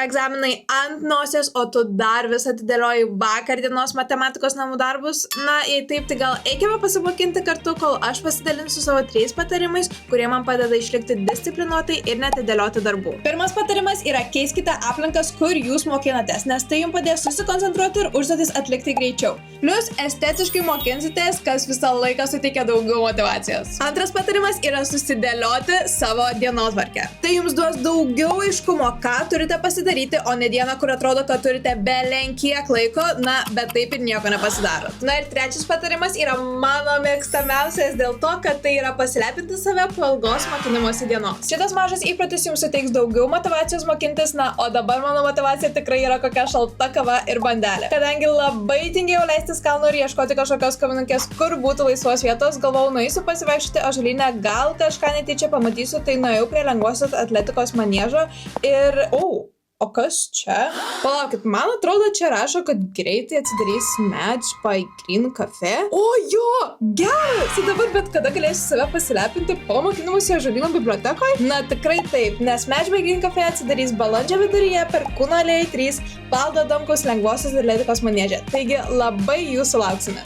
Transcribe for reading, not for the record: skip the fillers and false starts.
egzaminai ant nosies, o tu dar vis atidėlioji vakar dienos matematikos namų darbus? Na, jei taip, tai gal eikime pasimokinti kartu, kol aš pasidalinsiu savo 3 patarimais, kurie man padeda išlikti disciplinuotai ir netidėlioti darbų. Pirmas patarimas yra keiskite aplinkas, kur jūs mokinatės, nes tai jums padės susikoncentruoti ir užduotis atlikti greičiau. Plius estetiškai mokinsitės, kas visą laiką suteikia daugiau motyvacijos. Antras patarimas yra susidėlioti savo dienotvarkę. Tai jums duos daugiau aiškumo, ką turite pasidaryti, o ne dieną, kur atrodo, kad turite belenkiek laiko, na, bet taip ir nieko nepasidarot. Na ir trečias patarimas yra mano mėgstamiausias dėl to, kad tai yra pasilepinti save po ilgos mokinimosi dienos. Šitas mažas įprotis jums suteiks daugiau motyvacijos mokintis, na, o dabar mano motyvacija tikrai yra kokia šalta kava ir bandelė. Kadangi labai tingėjau leistis kalnu ir ieškoti kažkokios kavinukės, kur būtų laisvos vietos, galvojau, nueisiu pasivaikščioti ąžuolyne, gal kažką netyčia pamatysiu, tai nuėjau prie lengvosios atletikos maniežo ir... O kas čia? Palaukit, man atrodo, čia rašo, kad greitai atsidarys Match by Green Cafe. O jo, geras! Tai dabar bet kada galėsiu save pasilepinti po mokinimosi ąžuolyno bibliotekoje? Na tikrai taip, nes Match by Green Cafe atsidarys balandžio viduryje per Kūno alėjai 3 Valdo Adamkaus lengvosios atletikos manieže. Taigi labai jūsų lauksime.